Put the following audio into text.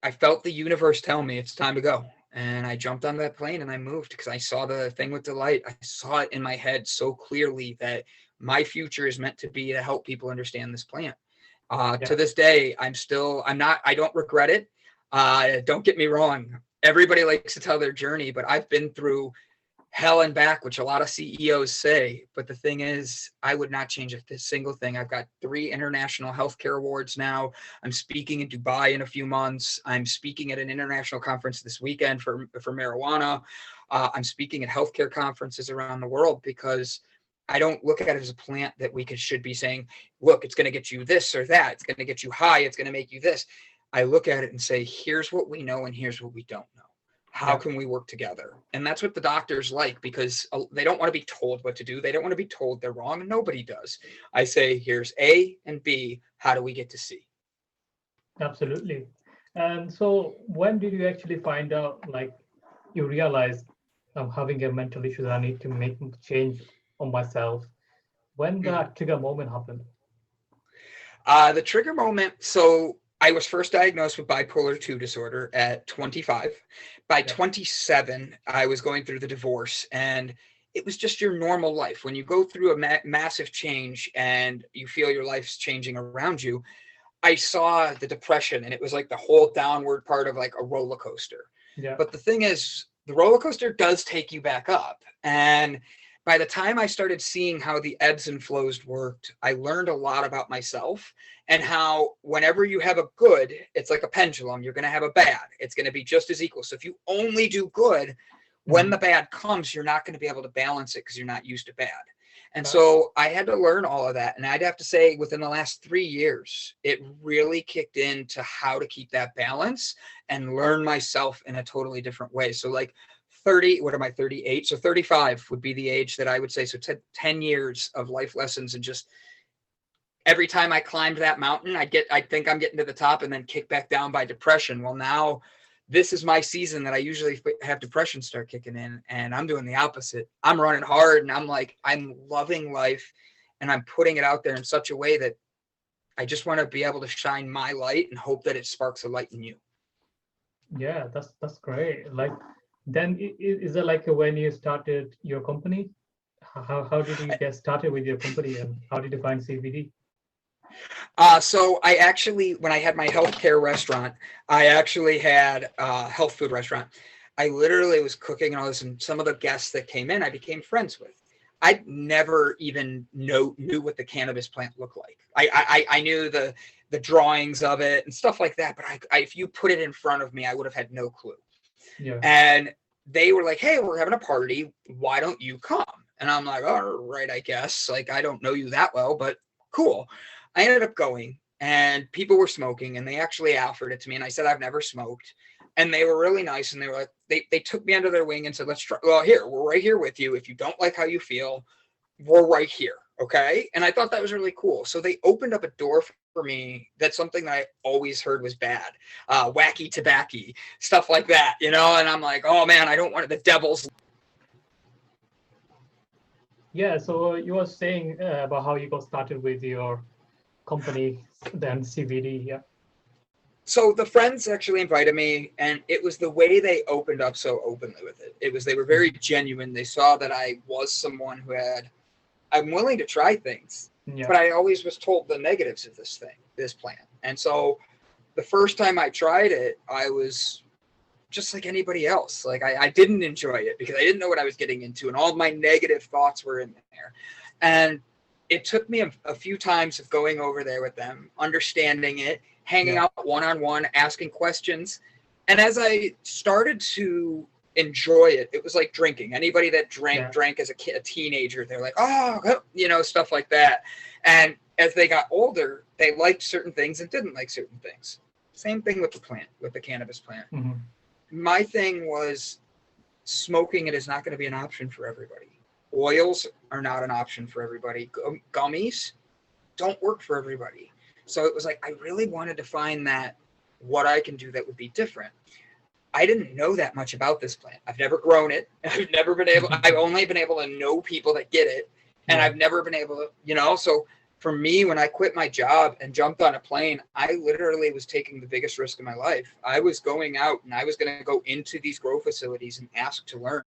I felt the universe tell me it's time to go. And I jumped on that plane and I moved because I saw the thing with the light. I saw it in my head so clearly that my future is meant to be to help people understand this plant. To Yeah, this day, I don't regret it. Don't get me wrong. Everybody likes to tell their journey, but I've been through hell and back, which a lot of CEOs say. But the thing is, I would not change a single thing. I've got 3 international healthcare awards now. I'm speaking in Dubai in a few months. I'm speaking at an international conference this weekend for marijuana. I'm speaking at healthcare conferences around the world because I don't look at it as a plant that should be saying, look, it's going to get you this or that. It's going to get you high. It's going to make you this. I look at it and say, here's what we know and here's what we don't know. How yeah, can we work together? And that's what the doctors like, because they don't want to be told what to do. They don't want to be told they're wrong. And nobody does. I say, here's A and B. How do we get to C? absolutely. And so when did you actually find out, like, you realized I'm having a mental issue that I need to make change on myself? When that trigger moment happened? The trigger moment. So I was first diagnosed with bipolar 2 disorder at 25. By Yeah, 27, I was going through the divorce, and it was just your normal life. When you go through a massive change and you feel your life's changing around you, I saw the depression, and it was like the whole downward part of like a roller coaster. yeah, But the thing is, the roller coaster does take you back up. And by the time I started seeing how the ebbs and flows worked, I learned a lot about myself and how whenever you have a good, it's like a pendulum, you're going to have a bad. It's going to be just as equal. So if you only do good, when mhm, the bad comes, you're not going to be able to balance it because you're not used to bad. And right, so I had to learn all of that. And I'd have to say within the last 3 years, it really kicked into how to keep that balance and learn myself in a totally different way. So like 30, what am I, 38? So 35 would be the age that I would say. So 10 years of life lessons. And just every time I climbed that mountain, I think I'm getting to the top and then kick back down by depression. Well, now this is my season that I usually have depression start kicking in, and I'm doing the opposite. I'm running hard and I'm like, I'm loving life and I'm putting it out there in such a way that I just want to be able to shine my light and hope that it sparks a light in you. yeah, that's great. Like, then is it like when you started your company? How did you get started with your company, and how did you find CBD? So I actually, when I had my healthcare restaurant, I actually had a health food restaurant. I literally was cooking and all this, and some of the guests that came in, I became friends with. I never even knew what the cannabis plant looked like. I knew the drawings of it and stuff like that, but if you put it in front of me, I would have had no clue. Yeah, And they were like, "Hey, we're having a party. Why don't you come?" And I'm like, "All right, I guess. Like, I don't know you that well, but cool." I ended up going, and people were smoking, and they actually offered it to me, and I said I've never smoked, and they were really nice, and they were like, they took me under their wing and said, "Let's try. Well, here, we're right here with you. If you don't like how you feel, we're right here, okay?" And I thought that was really cool. So they opened up a door for me. That's something that I always heard was bad, wacky tobacco, stuff like that, you know. And I'm like, oh man, I don't want the devil's. yeah. So you were saying about how you got started with your company, then CBD. Yeah, So the friends actually invited me, and it was the way they opened up so openly with it. They were very mhm, genuine. They saw that I was someone who I'm willing to try things, yeah, but I always was told the negatives of this plant. And so the first time I tried it, I was just like anybody else. Like I didn't enjoy it because I didn't know what I was getting into, and all of my negative thoughts were in there. And it took me a few times of going over there with them, understanding it, hanging yeah, out one on one, asking questions. And as I started to enjoy it, it was like drinking. Anybody that yeah, drank as a teenager, they're like, oh, you know, stuff like that. And as they got older, they liked certain things and didn't like certain things. Same thing with the plant, with the cannabis plant. mhm, My thing was smoking it is not going to be an option for everybody. Oils are not an option for everybody. Gummies don't work for everybody. So it was like I really wanted to find that what I can do that would be different. I didn't know that much about this plant. I've never grown it. I've never been able, I've only been able to know people that get it. And yeah, I've never been able to, you know, so for me, when I quit my job and jumped on a plane, I literally was taking the biggest risk of my life. I was going out and I was going to go into these grow facilities and ask to learn.